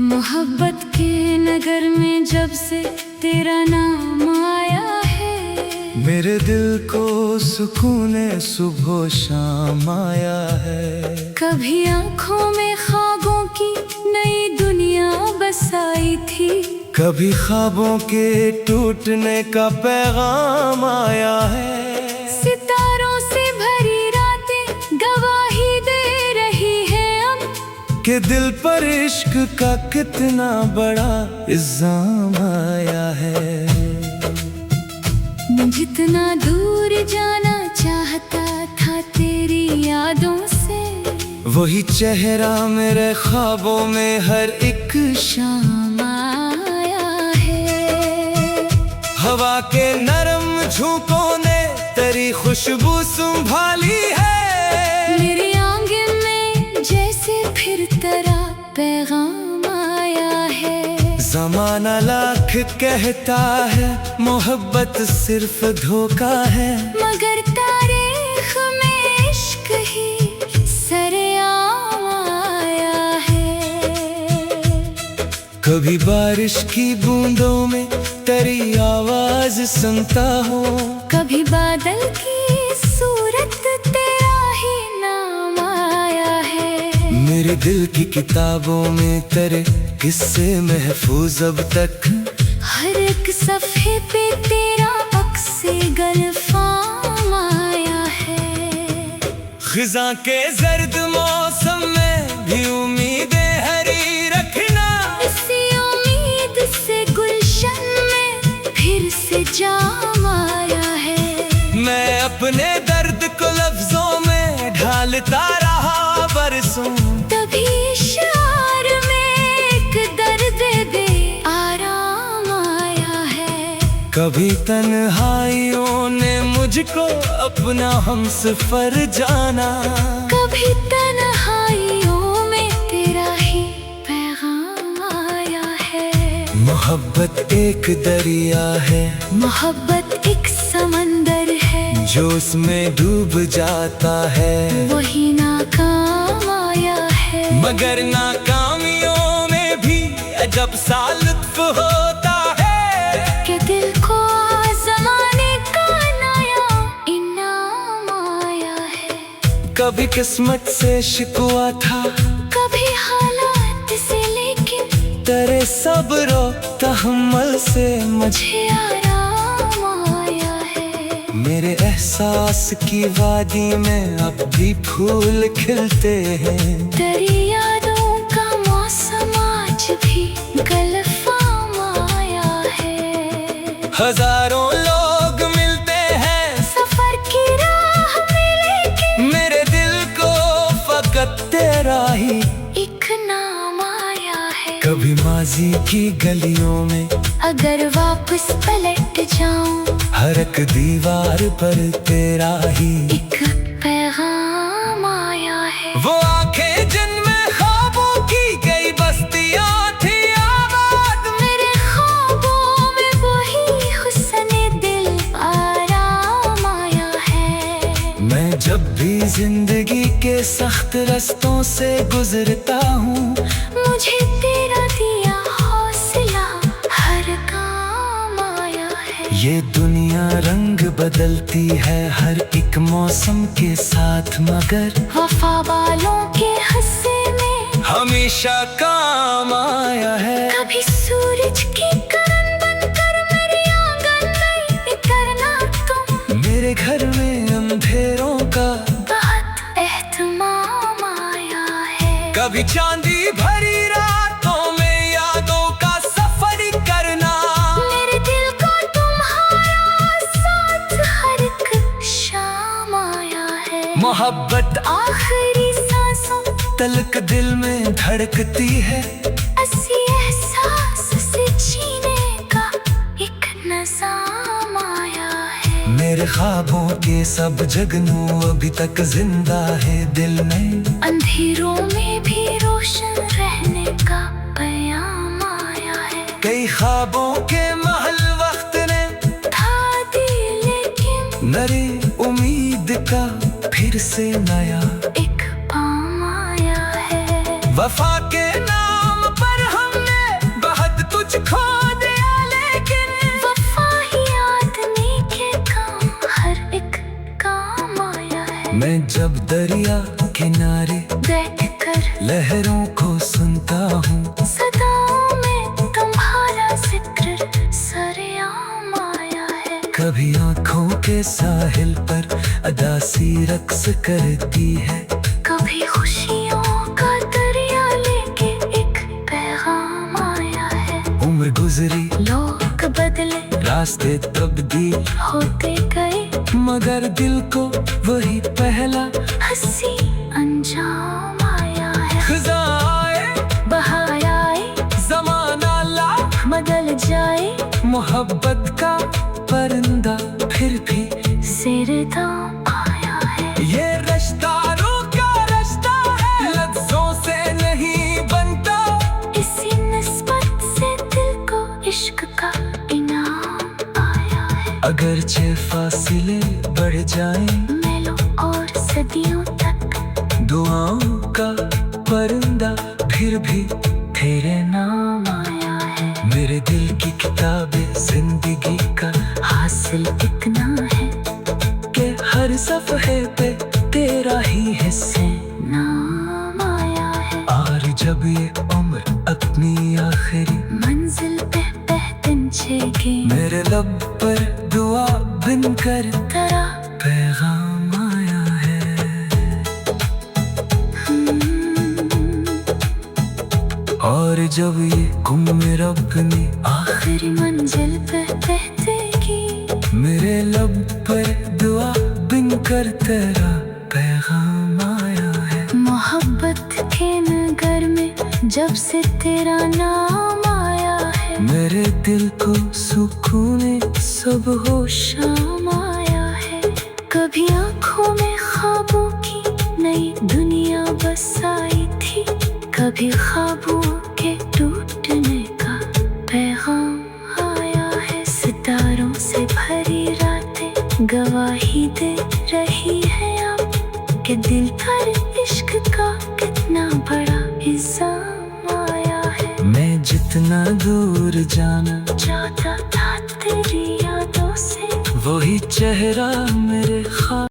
मोहब्बत के नगर में जब से तेरा नाम आया है, मेरे दिल को सुकून सुबह शाम आया है। कभी आँखों में ख्वाबों की नई दुनिया बसाई थी, कभी ख्वाबों के टूटने का पैगाम आया है। सितारों से भरी रातें गवाही दे रही है अब कि दिल पर इश्क का कितना बड़ा इल्जाम आया है। जितना दूर जाना चाहता था तेरी यादों से, वही चेहरा मेरे ख्वाबों में हर एक शाम आया है। हवा के नरम झोंकों ने तेरी खुशबू संभाली है। मेरे आंगन में जैसे फिर तेरा पैगाम आया है। ज़माना लाख कहता है मोहब्बत सिर्फ धोखा है, मगर तारीख में इश्क ही सरेआम आया है। कभी बारिश की बूंदों में तेरी आवाज सुनता हूँ, कभी बादल की सूरत तेरा ही नाम आया है। मेरे दिल की किताबों में तेरे किस्से महफूज अब तक, हर एक सफ़े पे तेरा अक्से गल्फाम आया है। खिज़ां के जर्द मौसम में भी उम्मीदें हरी रखना, इसी उम्मीद से गुलशन में फिर से जाम आया है। मैं अपने दर्द को लफ्जों में ढालता रहा बरसों, तभी इशार में एक दर्द दे आराम आया है। कभी तन्हाइयों ने मुझको अपना हमसफर जाना, कभी तन्हाइयों में तेरा ही पैगाम आया है। मोहब्बत एक दरिया है, मोहब्बत एक समंदर है, जो उसमें डूब जाता है। वही नाकाम आया है। मगर नाकामियों में भी अजब सा लुत्फ होता है, कि दिल को आज़माने का नया इनाम आया है। कभी किस्मत से शिकवा था, कभी हालात से, लेकिन तेरे सब्र तहम्मुल से मुझे आराम आया है। मेरे एहसास की वादी में अब भी फूल खिलते हैं। तेरी यादों का मौसम आज भी गल्फाम आया है। हजारों लोग मिलते हैं सफर की राह में, लेकिन मेरे दिल को फकत तेरा ही एक नाम आया है। कभी माजी की गलियों में अगर वापस पलट जाऊं, हर एक दीवार पर तेरा ही एक पैगाम आया है। वो आंखें जिनमें ख्वाबों की गई बस्तियां थी आबाद, मेरे ख्वाबों में वही हुस्ने दिल आराम आया है। मैं जब भी जिंदगी के सख्त रास्तों से गुजरता हूँ, मुझे तेरा दिया हौसला हर काम आया है। ये दुनिया रंग बदलती है हर एक मौसम के साथ, मगर वफा वालों के हंसे में हमेशा काम आया है। कभी सूरज की किरण बनकर मेरे आंगन में उतरना तुम, मेरे घर में अंधेरों का बहुत एहतमाम आया है। कभी चांदी भरी रातों में यादों का सफर करना, मेरे दिल को तुम्हारा साथ हर एक शाम आया है। मोहब्बत आखिरी सांसों तलक दिल में धड़कती है, ऐसी एहसास से जीने का एक नज़ाम आया है। मेरे ख्वाबों के सब जगनू अभी तक जिंदा है दिल में। अंधेरों में भी रोशन रहने का पैगाम आया है। कई ख्वाबों के महल वक्त ने था दी, लेकिन नई उम्मीद का फिर से नया एक पाम आया है। वफा के नाम पर हमने बहुत कुछ खो दिया, लेकिन वफा ही आदमी के काम हर एक काम आया है। मैं जब दरिया किनारे बैठकर लहरों को सुनता हूँ, सदाओं में तुम्हारा जिक्र सरेआम आया है। कभी आँखों के साहिल पर अदासी रक्स करती है, कभी खुशियों का दरिया लेके एक पैगाम आया है। उम्र गुजरी, लोग बदले, रास्ते तब्दील होते गए, मगर दिल को वही पहला हंसी अंजाम आया है। खजाए बहाया आए, जमाना ला बदल जाए, मोहब्बत का परिंदा फिर भी सिरदाम आया है। ये रिश्ता का रिश्ता है, लफ्जों से नहीं बनता। इसी निस्बत से दिल को इश्क का इनाम आया है। अगरचे फासिले बढ़ जाएं, मेलों और सदियों तक दुआओं का परिंदा फिर भी तेरे नाम आया है। मेरे दिल की किताबें जिंदगी का हासिल इतना है कि हर सफ़हे पे तेरा ही हिस्से नाम आया है। और जब ये उम्र अपनी आखिरी मंजिल पे पहुंचेगी, मेरे लब पर दुआ बिन कर तेरा पैगाम आया है। और जब ये उम्र अपनी आखिरी मंजिल पे पहुंचेगी, मेरे लब पर दुआ बिन कर तेरा पैगाम आया है। मोहब्बत के नगर में जब से तेरा नाम आया है, मेरे दिल को सुकून सब होश शाम आया है। कभी आँखों में ख्वाबों की नई दुनिया बसाई थी, कभी ख्वाबों के टूटने का पैगाम आया है। सितारों से भरी रातें गवाही दे रही है अब कि दिल पर इश्क का कितना बड़ा इल्जाम आया है। मैं जितना दूर जाना चाहता था तेरी यादों से, वही चेहरा मेरे ख्वाब